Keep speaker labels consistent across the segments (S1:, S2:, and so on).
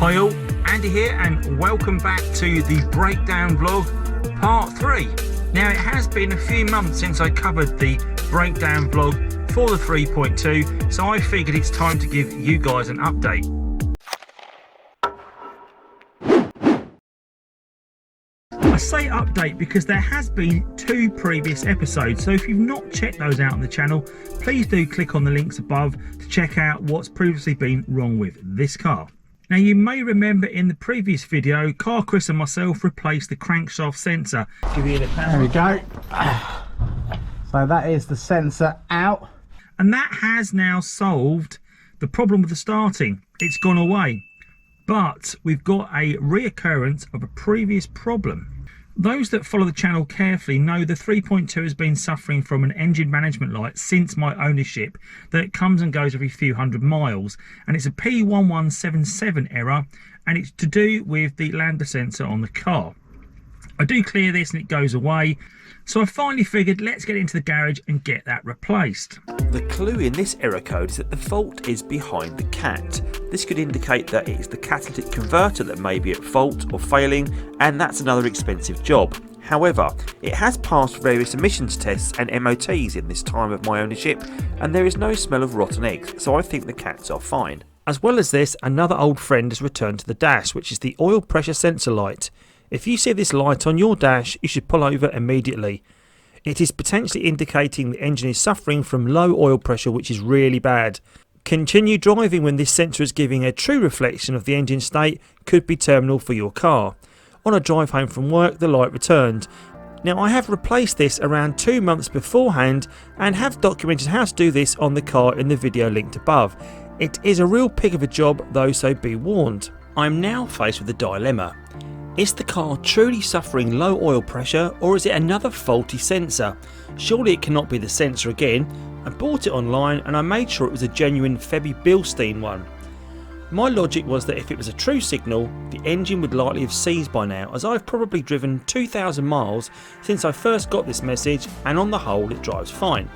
S1: Hi all, Andy here and welcome back to the breakdown vlog part 3. Now it has been a few months since I covered the breakdown vlog for the 3.2, so I figured it's time to give you guys an update. I say update because there has been 2 previous episodes, so if you've not checked those out on the channel, please do click on the links above to check out what's previously been wrong with this car. Now you may remember in the previous video, Car Chris and myself replaced the crankshaft sensor. Give you the power.
S2: There we go. So that is the sensor out.
S1: And that has now solved the problem with the starting. It's gone away. But we've got a reoccurrence of a previous problem. Those that follow the channel carefully know the 3.2 has been suffering from an engine management light since my ownership that comes and goes every few hundred miles, and it's a P1177 error, and it's to do with the Lambda sensor on the car. I do clear this and it goes away, so I finally figured let's get into the garage and get that replaced.
S3: The clue in this error code is that the fault is behind the cat. This could indicate that it is the catalytic converter that may be at fault or failing, and that's another expensive job. However, it has passed various emissions tests and MOTs in this time of my ownership, and there is no smell of rotten eggs, so I think the cats are fine. As well as this, another old friend has returned to the dash, which is the oil pressure sensor light. If you see this light on your dash, you should pull over immediately. It is potentially indicating the engine is suffering from low oil pressure, which is really bad. Continue driving when this sensor is giving a true reflection of the engine state could be terminal for your car. On a drive home from work, the light returned. Now I have replaced this around 2 months beforehand and have documented how to do this on the car in the video linked above. It is a real pig of a job though, so be warned. I am now faced with a dilemma. Is the car truly suffering low oil pressure, or is it another faulty sensor? Surely it cannot be the sensor again. I bought it online and I made sure it was a genuine Febby Bilstein one. My logic was that if it was a true signal, the engine would likely have seized by now, as I've probably driven 2,000 miles since I first got this message, and on the whole it drives fine.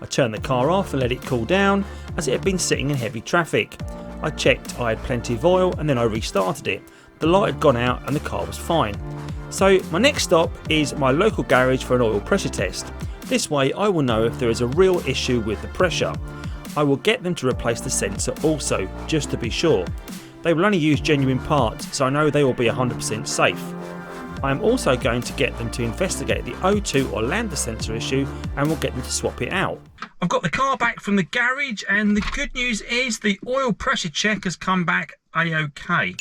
S3: I turned the car off and let it cool down, as it had been sitting in heavy traffic. I checked I had plenty of oil and then I restarted it. The light had gone out and the car was fine. So my next stop is my local garage for an oil pressure test. This way I will know if there is a real issue with the pressure. I will get them to replace the sensor also, just to be sure. They will only use genuine parts, so I know they will be 100% safe. I am also going to get them to investigate the O2 or Lambda sensor issue, and we'll get them to swap it out.
S1: I've got the car back from the garage, and the good news is the oil pressure check has come back a-okay.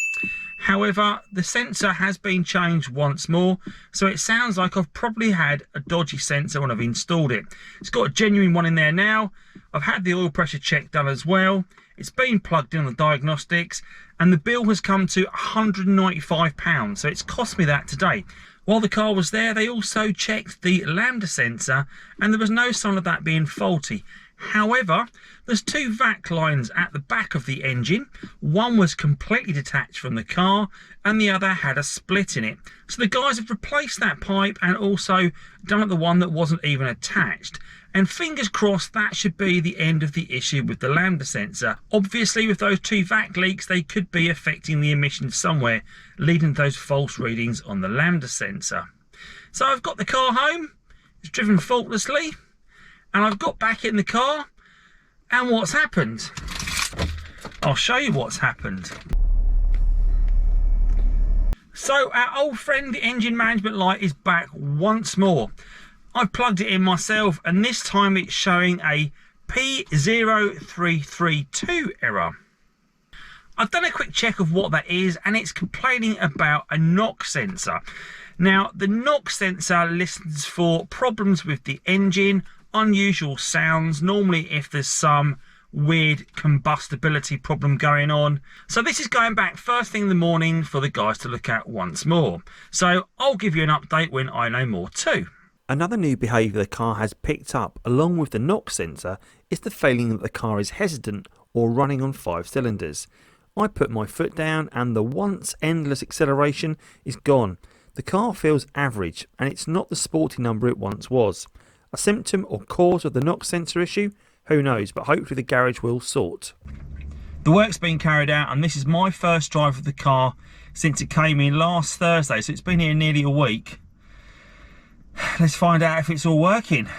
S1: However, the sensor has been changed once more, so it sounds like I've probably had a dodgy sensor when I've installed it. It's got a genuine one in there now. I've had the oil pressure check done as well. It's been plugged in on the diagnostics, and the bill has come to £195, so it's cost me that today. While the car was there, they also checked the Lambda sensor, and there was no sign of that being faulty. However, there's 2 vac lines at the back of the engine. One was completely detached from the car and the other had a split in it. So the guys have replaced that pipe and also done up the one that wasn't even attached. And fingers crossed that should be the end of the issue with the Lambda sensor. Obviously with those 2 vac leaks, they could be affecting the emissions somewhere, leading to those false readings on the Lambda sensor. So I've got the car home, it's driven faultlessly, and I've got back in the car, and what's happened? I'll show you what's happened. So our old friend, the engine management light, is back once more. I've plugged it in myself, and this time it's showing a P0332 error. I've done a quick check of what that is, and it's complaining about a knock sensor. Now, the knock sensor listens for problems with the engine, unusual sounds, normally if there's some weird combustibility problem going on. So this is going back first thing in the morning for the guys to look at once more. So I'll give you an update when I know more too.
S3: Another new behaviour the car has picked up along with the knock sensor is the feeling that the car is hesitant or running on 5 cylinders. I put my foot down and the once endless acceleration is gone. The car feels average and it's not the sporty number it once was. A symptom or cause of the knock sensor issue? Who knows, but hopefully the garage will sort.
S1: The work's been carried out, and this is my first drive of the car since it came in last Thursday, so it's been here nearly a week. Let's find out if it's all working.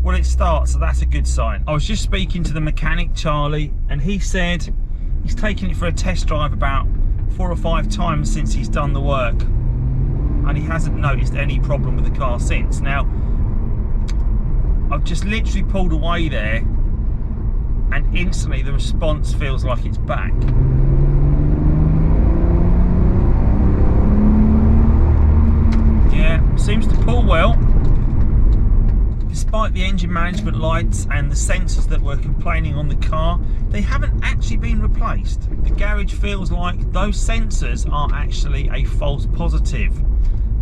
S1: Well, it starts, so that's a good sign. I was just speaking to the mechanic, Charlie, and he said he's taken it for a test drive about 4 or 5 times since he's done the work, and he hasn't noticed any problem with the car since. Now, I've just literally pulled away there, and instantly the response feels like it's back. Yeah, seems to pull well. Despite the engine management lights and the sensors that were complaining on the car, they haven't actually been replaced. The garage feels like those sensors are actually a false positive.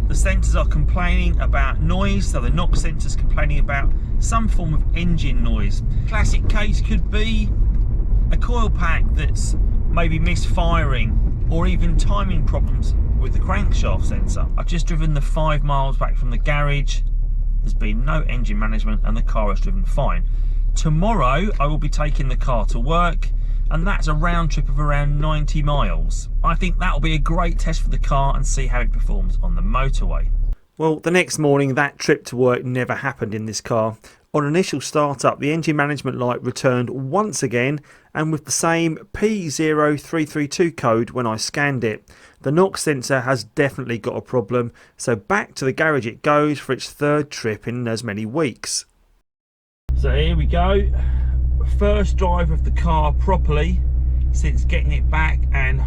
S1: The sensors are complaining about noise, so the knock sensor's complaining about some form of engine noise. Classic case could be a coil pack that's maybe misfiring, or even timing problems with the crankshaft sensor. I've just driven the 5 miles back from the garage. There's been no engine management and the car has driven fine. Tomorrow I will be taking the car to work, and that's a round trip of around 90 miles. I think that'll be a great test for the car and see how it performs on the motorway.
S3: Well, the next morning that trip to work never happened in this car. On initial startup, the engine management light returned once again, and with the same P0332 code when I scanned it. The knock sensor has definitely got a problem, so back to the garage it goes for its 3rd trip in as many weeks.
S1: So here we go, first drive of the car properly since getting it back, and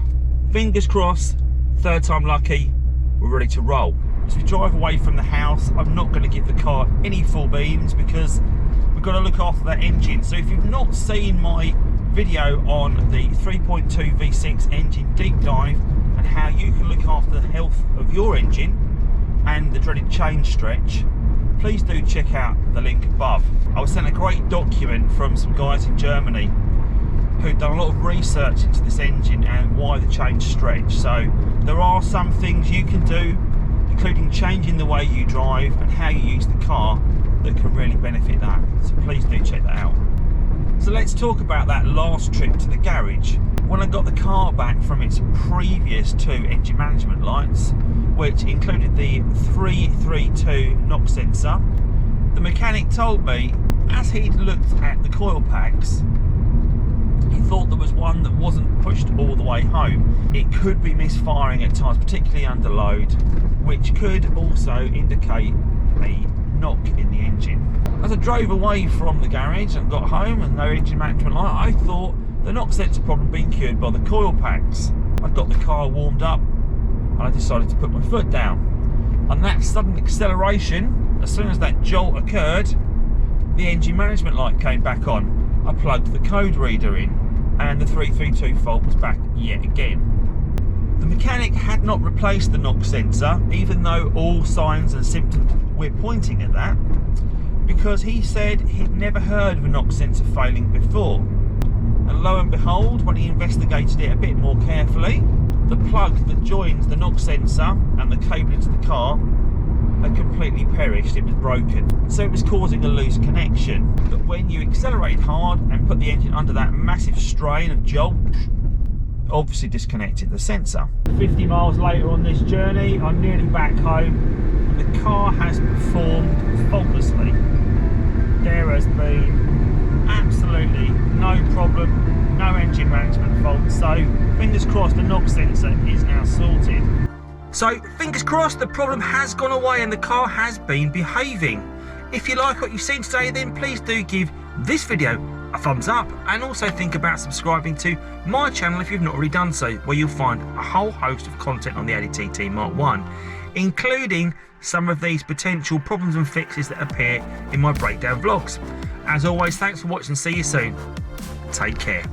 S1: fingers crossed, 3rd time lucky, we're ready to roll. As we drive away from the house, I'm not going to give the car any full beans because we've got to look after that engine. So if you've not seen my video on the 3.2 V6 engine deep dive and how you can look after the health of your engine and the dreaded change stretch, please do check out the link above. I was sent a great document from some guys in Germany who've done a lot of research into this engine and why the change stretch. So there are some things you can do, including changing the way you drive and how you use the car, that can really benefit that. So please do check that out. So let's talk about that last trip to the garage. When I got the car back from its previous 2 engine management lights, which included the 332 knock sensor, the mechanic told me, as he'd looked at the coil packs, he thought there was one that wasn't pushed all the way home. It could be misfiring at times, particularly under load, which could also indicate a knock in the engine. As I drove away from the garage and got home and no engine management light, I thought the knock sensor problem being cured by the coil packs. I got the car warmed up and I decided to put my foot down. And that sudden acceleration, as soon as that jolt occurred, the engine management light came back on. I plugged the code reader in and the 332 fault was back yet again. The mechanic had not replaced the knock sensor, even though all signs and symptoms were pointing at that, because he said he'd never heard of a knock sensor failing before. And lo and behold, when he investigated it a bit more carefully, the plug that joins the knock sensor and the cable into the car had completely perished. It was broken, so it was causing a loose connection. But when you accelerate hard and put the engine under that massive strain of jolt, obviously disconnected the sensor. 50 miles later on this journey, I'm nearly back home and the car has performed faultlessly. There has been absolutely no problem, no engine management fault, so fingers crossed the knock sensor is now sorted. So fingers crossed the problem has gone away and the car has been behaving. If you like what you've seen today, then please do give this video a thumbs up, and also think about subscribing to my channel if you've not already done so, where you'll find a whole host of content on the Audi TT Mk1, including some of these potential problems and fixes that appear in my breakdown vlogs. As always, thanks for watching, see you soon, take care.